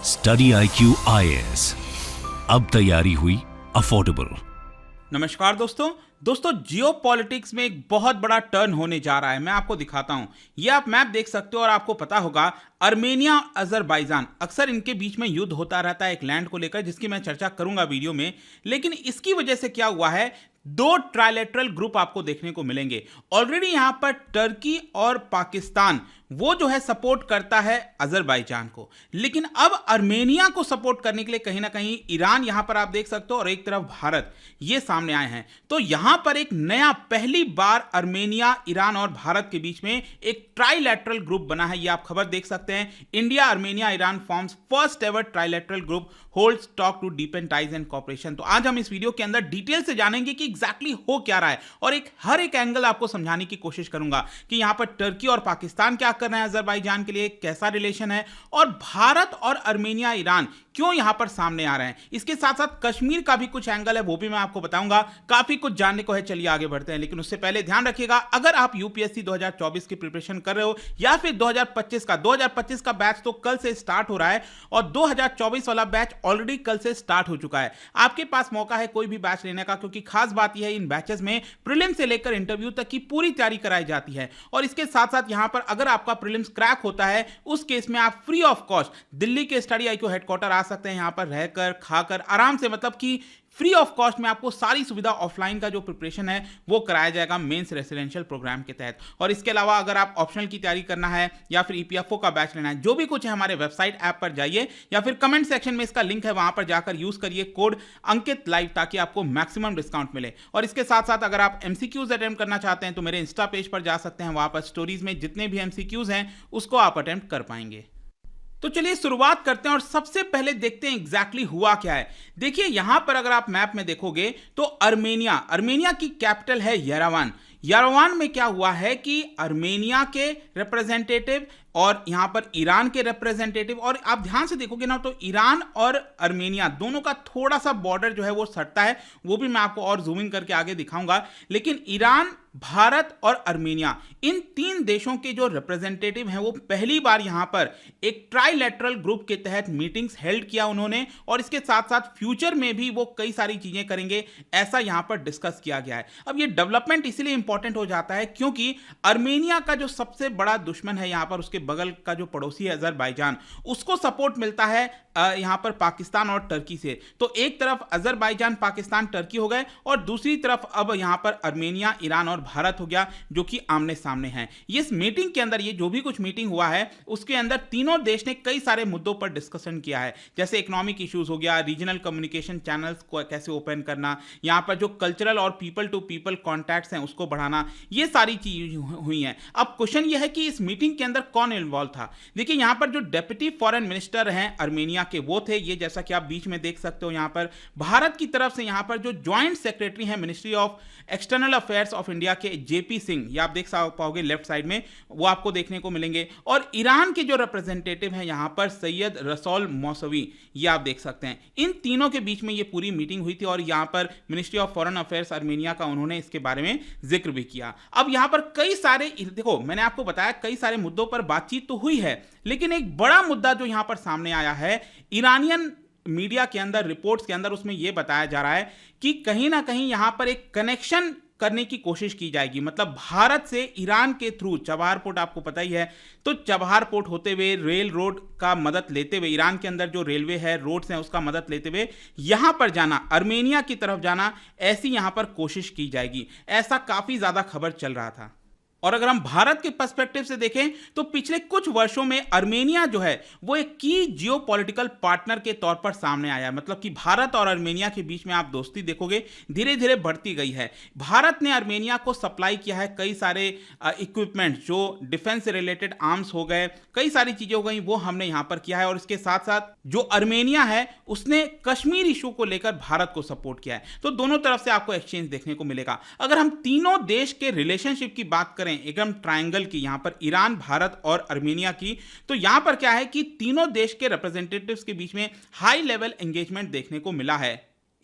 Study IQ IAS, अब तैयारी हुई अफोर्डेबल। नमस्कार दोस्तों जियो पॉलिटिक्स में एक बहुत बड़ा टर्न होने जा रहा है। मैं आपको दिखाता हूं, ये आप मैप देख सकते हो और आपको पता होगा अर्मेनिया अजरबैजान, अक्सर इनके बीच में युद्ध होता रहता है एक लैंड को लेकर, जिसकी मैं चर्चा करूंगा वीडियो में। लेकिन इसकी वजह से क्या हुआ है, दो ट्राइलेटरल ग्रुप आपको देखने को मिलेंगे। ऑलरेडी यहां पर टर्की और पाकिस्तान वो जो है सपोर्ट करता है अजरबैजान को, लेकिन अब अर्मेनिया को सपोर्ट करने के लिए कहीं ना कहीं ईरान यहां पर आप देख सकते हो और एक तरफ भारत ये सामने आए हैं। तो यहां पर एक नया, पहली बार अर्मेनिया, ईरान और भारत के बीच में एक ट्राइलेटरल ग्रुप बना है। ये आप खबर देख सकते हैं। India, Armenia, Iran forms first ever trilateral group, holds talk to deepen ties and cooperation. तो आज हम इस वीडियो के अंदर डिटेल से जानेंगे कि एग्जैक्टली हो क्या रहा है और हर एक एंगल आपको समझाने की कोशिश करूंगा कि यहां पर टर्की और पाकिस्तान क्या कर रहे हैं अजरबैजान के लिए, कैसा रिलेशन है, और भारत और अर्मेनिया, ईरान क्यों यहां पर सामने आ रहे हैं। इसके साथ साथ कश्मीर का भी कुछ एंगल है, वो भी मैं आपको बताऊंगा। काफी कुछ जानने को है, चलिए आगे बढ़ते हैं। लेकिन उससे पहले ध्यान रखिएगा, अगर आप यूपीएससी 2024 की प्रिपरेशन कर रहे हो या फिर 2025 का बैच तो कल से स्टार्ट हो रहा है और 2024 वाला बैच ऑलरेडी कल से स्टार्ट हो चुका है। आपके पास मौका है कोई भी बैच लेने का, क्योंकि खास बात यह है इन बैचेस में प्रीलिम से लेकर इंटरव्यू तक की पूरी तैयारी कराई जाती है। और इसके साथ साथ यहां पर अगर आपका प्रीलिम्स क्रैक होता है, उस केस में आप फ्री ऑफ कॉस्ट दिल्ली के स्टडी IQ हेडक्वार्टर आ सकते हैं। यहां पर रहकर, खाकर आराम से, मतलब कि फ्री ऑफ कॉस्ट में आपको सारी सुविधा, ऑफलाइन का जो प्रिपरेशन है वो कराया जाएगा मेंस रेसिडेंशियल प्रोग्राम के तहत। और इसके अलावा अगर आप ऑप्शनल की तैयारी करना है या फिर EPFO का बैच लेना है, जो भी कुछ है हमारे वेबसाइट ऐप पर जाइए या फिर कमेंट सेक्शन में इसका लिंक है, वहां पर जाकर यूज करिए कोड अंकित लाइव, ताकि आपको मैक्सिमम डिस्काउंट मिले। और इसके साथ साथ अगर आप MCQs अटेम्प्ट करना चाहते हैं तो मेरे इंस्टा पेज पर जा सकते हैं, वहां पर स्टोरीज में जितने भी MCQs हैं उसको आप अटेम्प्ट कर पाएंगे। तो चलिए शुरुआत करते हैं और सबसे पहले देखते हैं एग्जैक्टली हुआ क्या है। देखिए यहां पर अगर आप मैप में देखोगे तो अर्मेनिया की कैपिटल है येरेवान में क्या हुआ है कि अर्मेनिया के रिप्रेजेंटेटिव और यहां पर ईरान के रिप्रेजेंटेटिव, और आप ध्यान से देखोगे ना तो ईरान और अर्मेनिया दोनों का थोड़ा सा बॉर्डर जो है वो सटता है, वो भी मैं आपको और जूम इन करके आगे दिखाऊंगा। लेकिन ईरान, भारत और अर्मेनिया, इन तीन देशों के जो रिप्रेजेंटेटिव हैं वो पहली बार यहां पर एक ट्राइलेटरल ग्रुप के तहत मीटिंग्स हेल्ड किया उन्होंने, और इसके साथ साथ फ्यूचर में भी वो कई सारी चीजें करेंगे, ऐसा यहां पर डिस्कस किया गया है। अब ये डेवलपमेंट इसलिए इंपॉर्टेंट हो जाता है क्योंकि अर्मेनिया का जो सबसे बड़ा दुश्मन है यहां पर, उसके बगल का जो पड़ोसी है अजरबैजान, उसको सपोर्ट मिलता है यहां पर पाकिस्तान और टर्की से। तो एक तरफ अजरबैजान, पाकिस्तान, टर्की हो गए और दूसरी तरफ अब यहां पर अर्मेनिया, ईरान और भारत हो गया, जो कि आमने सामने हैं। इस मीटिंग के अंदर, ये जो भी कुछ मीटिंग हुआ है उसके अंदर तीनों देश ने कई सारे मुद्दों पर डिस्कशन किया है, जैसे इकोनॉमिक इश्यूज हो गया, रीजनल कम्युनिकेशन चैनल्स को कैसे ओपन करना, यहां पर जो कल्चरल और पीपल टू पीपल कॉन्टैक्ट्स हैं उसको बढ़ाना, ये सारी चीजें हुई हैं। अब क्वेश्चन यह है कि इस मीटिंग के अंदर कौन इन्वॉल्व था। देखिए यहां पर जो डेप्यूटी फॉरेन मिनिस्टर हैं अर्मेनिया के, वो थे, ये जैसा कि आप बीच में देख सकते हो। यहां पर भारत की तरफ से यहां पर जो ज्वाइंट सेक्रेटरी हैं ministry of external affairs of India के, JP सिंह, ये आप देख पाओगे लेफ्ट साइड में, वो आपको देखने को मिलेंगे। और ईरान के जो रिप्रेजेंटेटिव हैं यहां पर सैयद रसौल मौसवी, ये आप देख सकते हैं। इन तीनों के बीच में ये पूरी मीटिंग हुई थी और यहां पर ministry of foreign affairs Armenia का उन्होंने इसके बारे में जिक्र भी किया। अब यहां पर कई सारे, देखो मैंने आपको बताया कई सारे मुद्दों पर बातचीत तो हुई है, लेकिन एक बड़ा मुद्दा जो यहां पर सामने आया है, ईरानियन मीडिया के अंदर, रिपोर्ट्स के अंदर, उसमें यह बताया जा रहा है कि कहीं ना कहीं यहां पर एक कनेक्शन करने की कोशिश की जाएगी। मतलब भारत से ईरान के थ्रू, चबहार पोर्ट आपको पता ही है, तो चबहार पोर्ट होते हुए रेल रोड का मदद लेते हुए, ईरान के अंदर जो रेलवे है, रोड्स हैं, उसका मदद लेते हुए यहां पर जाना, अर्मेनिया की तरफ जाना, ऐसी यहां पर कोशिश की जाएगी, ऐसा काफी ज्यादा खबर चल रहा था। और अगर हम भारत के पर्सपेक्टिव से देखें तो पिछले कुछ वर्षों में अर्मेनिया जो है वो एक की जियोपॉलिटिकल पार्टनर के तौर पर सामने आया है। मतलब कि भारत और अर्मेनिया के बीच में आप दोस्ती देखोगे धीरे धीरे बढ़ती गई है। भारत ने अर्मेनिया को सप्लाई किया है कई सारे इक्विपमेंट, जो डिफेंस से रिलेटेड आर्म्स हो गए, कई सारी चीजें हो गई, वो हमने यहां पर किया है। और इसके साथ साथ जो अर्मेनिया है उसने कश्मीर इशू को लेकर भारत को सपोर्ट किया है। तो दोनों तरफ से आपको एक्सचेंज देखने को मिलेगा। अगर हम तीनों देश के रिलेशनशिप की बात करें, एकदम ट्रायंगल की, यहां पर ईरान, भारत और अर्मेनिया की, तो यहां पर क्या है कि तीनों देश के रिप्रेजेंटेटिव्स के बीच में हाई लेवल एंगेजमेंट देखने को मिला है।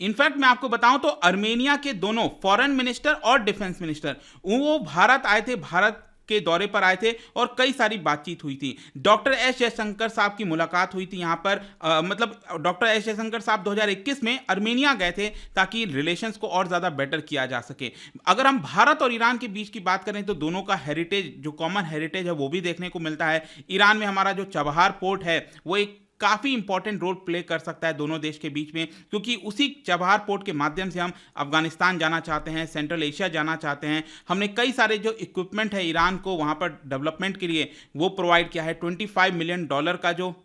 इनफैक्ट मैं आपको बताऊं तो अर्मेनिया के दोनों फॉरेन मिनिस्टर और डिफेंस मिनिस्टर वो भारत आए थे, भारत के दौरे पर आए थे और कई सारी बातचीत हुई थी। डॉक्टर एस जयशंकर साहब की मुलाकात हुई थी यहाँ पर, मतलब डॉक्टर एस जयशंकर साहब 2021 में अर्मेनिया गए थे ताकि रिलेशंस को और ज़्यादा बेटर किया जा सके। अगर हम भारत और ईरान के बीच की बात करें तो दोनों का हेरिटेज, जो कॉमन हेरिटेज है वो भी देखने को मिलता है। ईरान में हमारा जो चबहार पोर्ट है वो एक काफ़ी इंपॉर्टेंट रोल प्ले कर सकता है दोनों देश के बीच में, क्योंकि उसी चबहार पोर्ट के माध्यम से हम अफगानिस्तान जाना चाहते हैं, सेंट्रल एशिया जाना चाहते हैं। हमने कई सारे जो इक्विपमेंट है ईरान को वहाँ पर डेवलपमेंट के लिए वो प्रोवाइड किया है। $25 मिलियन का जो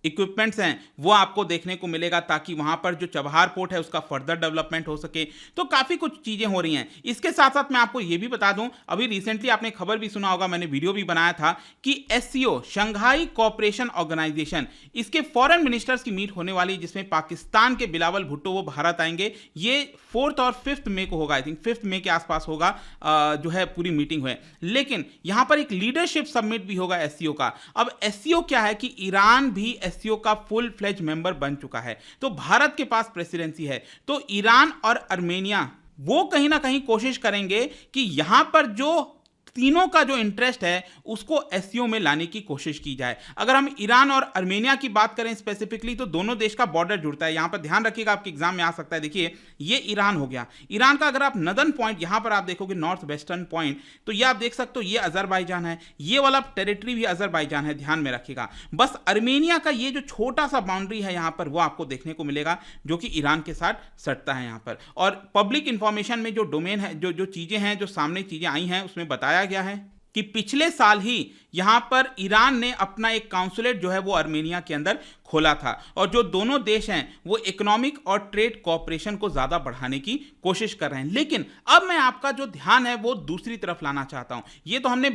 इक्विपमेंट्स हैं वो आपको देखने को मिलेगा ताकि वहां पर जो चबहार पोर्ट है उसका फर्दर डेवलपमेंट हो सके। तो काफ़ी कुछ चीज़ें हो रही हैं। इसके साथ साथ मैं आपको ये भी बता दूं, अभी रिसेंटली आपने खबर भी सुना होगा, मैंने वीडियो भी बनाया था कि एससीओ शंघाई कोऑपरेशन ऑर्गेनाइजेशन, इसके फॉरेन मिनिस्टर्स की मीट होने वाली, जिसमें पाकिस्तान के बिलावल भुट्टो वो भारत आएंगे। ये 4 और 5 मई को होगा, आई थिंक 5 मई के आसपास होगा जो है पूरी मीटिंग है। लेकिन यहां पर एक लीडरशिप समिट भी होगा एससीओ का। अब एससीओ क्या है कि ईरान भी एससीओ का फुल फ्लेज मेंबर बन चुका है, तो भारत के पास प्रेसिडेंसी है। तो ईरान और अर्मेनिया वो कहीं ना कहीं कोशिश करेंगे कि यहां पर जो तीनों का जो इंटरेस्ट है उसको एससीओ में लाने की कोशिश की जाए। अगर हम ईरान और अर्मेनिया की बात करें स्पेसिफिकली तो दोनों देश का बॉर्डर जुड़ता है। यहां पर ध्यान रखिएगा, आपके एग्जाम में आ सकता है। देखिए ये ईरान हो गया, ईरान का अगर आप नदर्न पॉइंट यहां पर आप देखोगे, नॉर्थ वेस्टर्न पॉइंट, तो ये आप देख सकते हो ये अजरबैजान है, ये वाला टेरिटरी भी अजरबैजान है, ध्यान में रखिएगा। बस अर्मेनिया का ये जो छोटा सा बाउंड्री है यहां पर वो आपको देखने को मिलेगा जो कि ईरान के साथ सटता है यहां पर। और पब्लिक इंफॉर्मेशन में जो डोमेन है, जो चीजें हैं, जो सामने चीजें आई हैं, उसमें बताया गया है कि पिछले साल ही यहां पर ईरान ने अपना एक काउंसुलेट जो है वो अर्मेनिया के अंदर खोला था, और जो दोनों देश हैं वो इकोनॉमिक और ट्रेड कोऑपरेशन को ज्यादा बढ़ाने की कोशिश कर रहे हैं। लेकिन अब मैं आपका जो ध्यान है वो दूसरी तरफ लाना चाहता हूं। ये तो हमने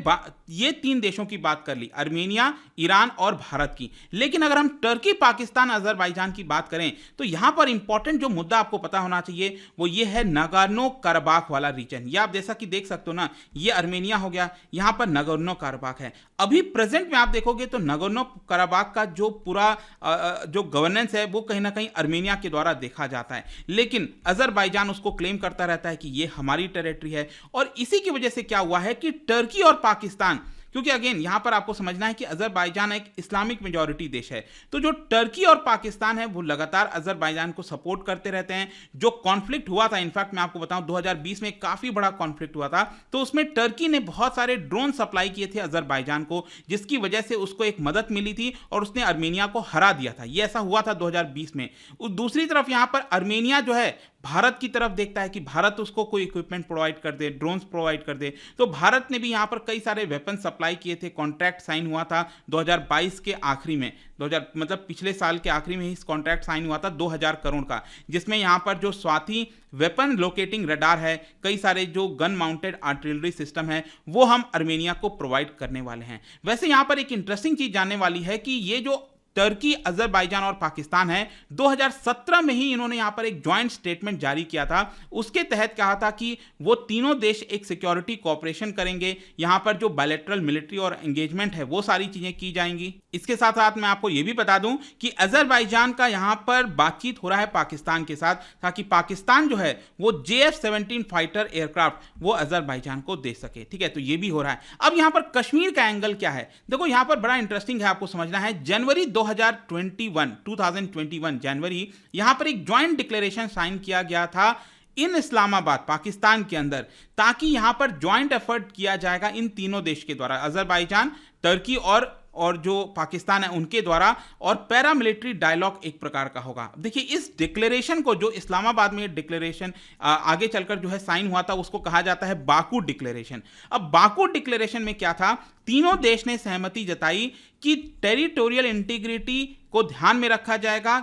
ये 3 देशों की बात कर ली, अर्मेनिया, ईरान और भारत की। लेकिन अगर हम टर्की, पाकिस्तान, अजरबैजान की बात करें तो यहां पर इंपॉर्टेंट जो मुद्दा आपको पता होना चाहिए वो ये है नागोर्नो कराबाख वाला रीजन। ये आप जैसा कि देख सकते हो ना, ये अर्मेनिया हो गया, यहां पर नागोर्नो कराबाख है। अभी प्रेजेंट में आप देखोगे तो नागोर्नो कराबाख का जो पूरा जो गवर्नेंस है वो कहीं ना कहीं अर्मेनिया के द्वारा देखा जाता है, लेकिन अजरबैजान उसको क्लेम करता रहता है कि ये हमारी टेरिटरी है। और इसी की वजह से क्या हुआ है कि टर्की और पाकिस्तान, क्योंकि अगेन यहां पर आपको समझना है कि अजरबैजान एक इस्लामिक मेजॉरिटी देश है, तो जो टर्की और पाकिस्तान है वो लगातार अजरबैजान को सपोर्ट करते रहते हैं। जो कॉन्फ्लिक्ट हुआ था, इनफैक्ट मैं आपको बताऊं 2020 में काफी बड़ा कॉन्फ्लिक्ट हुआ था, तो उसमें टर्की ने बहुत सारे ड्रोन सप्लाई किए थे अजरबैजान को, जिसकी वजह से उसको एक मदद मिली थी और उसने अर्मेनिया को हरा दिया था। यह ऐसा हुआ था 2020 में। दूसरी तरफ यहां पर अर्मेनिया जो है भारत की तरफ देखता है कि भारत उसको कोई इक्विपमेंट प्रोवाइड कर दे, ड्रोन्स प्रोवाइड कर दे, तो भारत ने भी यहां पर कई सारे वेपन सप्लाई किए थे। कॉन्ट्रैक्ट साइन हुआ था 2022 के आखिरी में, 2000 मतलब पिछले साल के आखिरी में ही इस कॉन्ट्रैक्ट साइन हुआ था 2000 करोड़ का, जिसमें यहां पर जो स्वाति वेपन लोकेटिंग रडार है, कई सारे जो गन माउंटेड आर्टिलरी सिस्टम है, वो हम अर्मेनिया को प्रोवाइड करने वाले हैं। वैसे यहां पर एक इंटरेस्टिंग चीज जानने वाली है कि ये जो टर्की, अजरबैजान और पाकिस्तान है, 2017 में ही इन्होंने यहां पर एक जॉइंट स्टेटमेंट जारी किया था। उसके तहत कहा था कि वो तीनों देश एक सिक्योरिटी कोऑपरेशन करेंगे, यहां पर जो बायलैटरल मिलिट्री और एंगेजमेंट है वो सारी चीजें की जाएंगी। इसके साथ साथ मैं आपको यह भी बता दूं कि अजरबैजान का यहां पर बातचीत हो रहा है पाकिस्तान के साथ, ताकि पाकिस्तान जो है वो JF-17 फाइटर एयरक्राफ्ट वो अजरबैजान को दे सके। ठीक है, तो ये भी हो रहा है। अब यहां पर कश्मीर का एंगल क्या है, देखो यहां पर बड़ा इंटरेस्टिंग है, आपको समझना है। जनवरी 2021 जनवरी, यहां पर एक ज्वाइंट डिक्लेरेशन साइन किया गया था इन इस्लामाबाद, पाकिस्तान के अंदर, ताकि यहां पर ज्वाइंट एफर्ट किया जाएगा इन तीनों देश के द्वारा, अजरबैजान, टर्की और जो पाकिस्तान है उनके द्वारा, और पैरामिलिट्री डायलॉग एक प्रकार का होगा। देखिए इस डिक्लेरेशन को, जो इस्लामाबाद में डिक्लेरेशन आगे चलकर जो है साइन हुआ था, उसको कहा जाता है बाकू डिक्लेरेशन। अब बाकू डिक्लेरेशन में क्या था, तीनों देश ने सहमति जताई कि टेरिटोरियल इंटीग्रिटी को ध्यान में रखा जाएगा।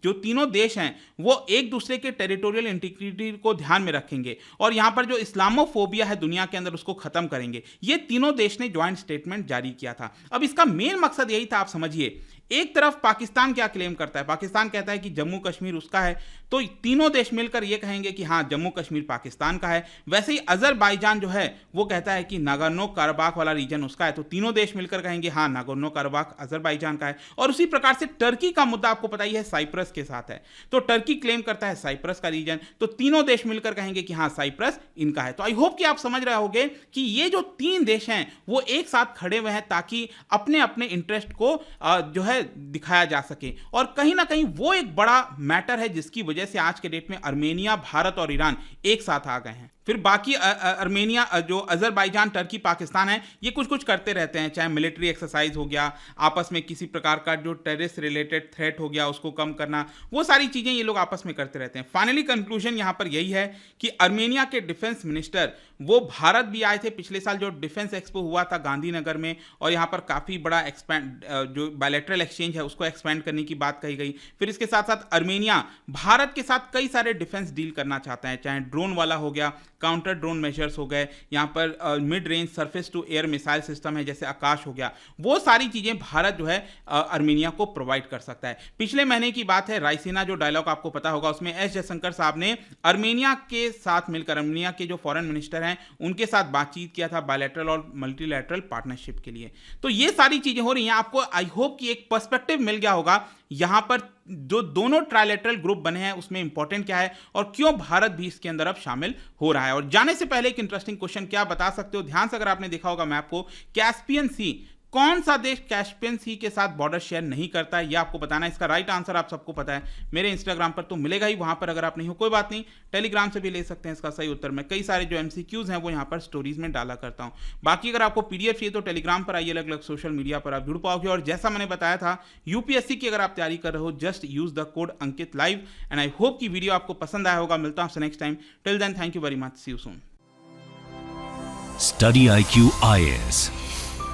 जो तीनों देश हैं वो एक दूसरे के टेरिटोरियल इंटीग्रिटी को ध्यान में रखेंगे, और यहां पर जो इस्लामोफोबिया है दुनिया के अंदर उसको खत्म करेंगे। ये तीनों देश ने ज्वाइंट स्टेटमेंट जारी किया था। अब इसका मेन मकसद यही था, आप समझिए, एक तरफ पाकिस्तान क्या क्लेम करता है, पाकिस्तान कहता है कि जम्मू कश्मीर उसका है, तो तीनों देश मिलकर ये कहेंगे कि हाँ जम्मू कश्मीर पाकिस्तान का है। वैसे ही अजरबैजान जो है वो कहता है कि नागोर्नो कराबाख वाला रीजन उसका है, तो तीनों देश मिलकर कहेंगे हाँ नागोर्नो कराबाख अजरबैजान का है। और उसी प्रकार से टर्की का मुद्दा आपको पता ही है साइप्रस के साथ है, तो टर्की क्लेम करता है साइप्रस का रीजन, तो तीनों देश मिलकर कहेंगे कि हाँ साइप्रस इनका है। तो आई होप कि आप समझ रहे होंगे कि ये जो तीन देश हैं वो एक साथ खड़े हुए हैं ताकि अपने अपने इंटरेस्ट को जो है दिखाया जा सके। और कहीं ना कहीं वो एक बड़ा मैटर है जिसकी वजह से आज के डेट में आर्मेनिया, भारत और ईरान एक साथ आ गए हैं। फिर बाकी आर्मेनिया, जो अजरबैजान, टर्की, पाकिस्तान है, ये कुछ कुछ करते रहते हैं, चाहे मिलिट्री एक्सरसाइज हो गया, आपस में किसी प्रकार का जो टेररिस्ट रिलेटेड थ्रेट हो गया उसको कम करना, वो सारी चीज़ें ये लोग आपस में करते रहते हैं। फाइनली कंक्लूजन यहाँ पर यही है कि आर्मेनिया के डिफेंस मिनिस्टर वो भारत भी आए थे पिछले साल, जो डिफेंस एक्सपो हुआ था गांधीनगर में, और यहाँ पर काफ़ी बड़ा एक्सपैंड जो बायलैटरल एक्सचेंज है उसको एक्सपेंड करने की बात कही गई। फिर इसके साथ साथ आर्मेनिया भारत के साथ कई सारे डिफेंस डील करना चाहता है, चाहे ड्रोन वाला हो गया, काउंटर ड्रोन मेजर्स हो गए, यहाँ पर mid range surface to air missile system है जैसे आकाश हो गया, वो सारी चीज़ें भारत जो है आर्मेनिया को प्रोवाइड कर सकता है। पिछले महीने की बात है, रायसीना जो डायलॉग आपको पता होगा, उसमें एस जयशंकर साहब ने आर्मेनिया के साथ मिलकर, आर्मेनिया के जो फॉरेन मिनिस्टर हैं उनके साथ बातचीत किया था बायलैटरल और मल्टीलैटरल पार्टनरशिप के लिए। तो ये सारी चीज़ें हो रही हैं। आपको आई होप कि एक पर्सपेक्टिव मिल गया होगा यहाँ पर जो दोनों ट्राइलेटरल ग्रुप बने हैं उसमें इंपॉर्टेंट क्या है और क्यों भारत भी इसके अंदर अब शामिल हो रहा है। और जाने से पहले एक इंटरेस्टिंग क्वेश्चन, क्या बता सकते हो, ध्यान से अगर आपने देखा होगा मैप को, कैस्पियन सी, कौन सा देश कैस्पियन सी के साथ बॉर्डर शेयर नहीं करता है, यह आपको बताना है। इसका राइट आंसर आप सबको पता है, मेरे इंस्टाग्राम पर तो मिलेगा ही, वहां पर अगर आप नहीं हो कोई बात नहीं, टेलीग्राम से भी ले सकते हैं इसका सही उत्तर। मैं कई सारे जो एमसीक्यूज हैं वो यहाँ पर स्टोरीज में डाला करता हूँ। बाकी अगर आपको पीडीएफ चाहिए तो टेलीग्राम पर आइए, अलग अलग सोशल मीडिया पर आप जुड़ पाओगे। और जैसा मैंने बताया था, यूपीएससी की अगर आप तैयारी कर रहे हो, just use the code Ankit live, and I hope कि वीडियो आपको पसंद आया होगा। मिलता हूँ next time, till then thank you very much, see you soon. Study IQ IAS,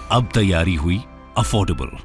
अब तैयारी हुई अफोर्डेबल।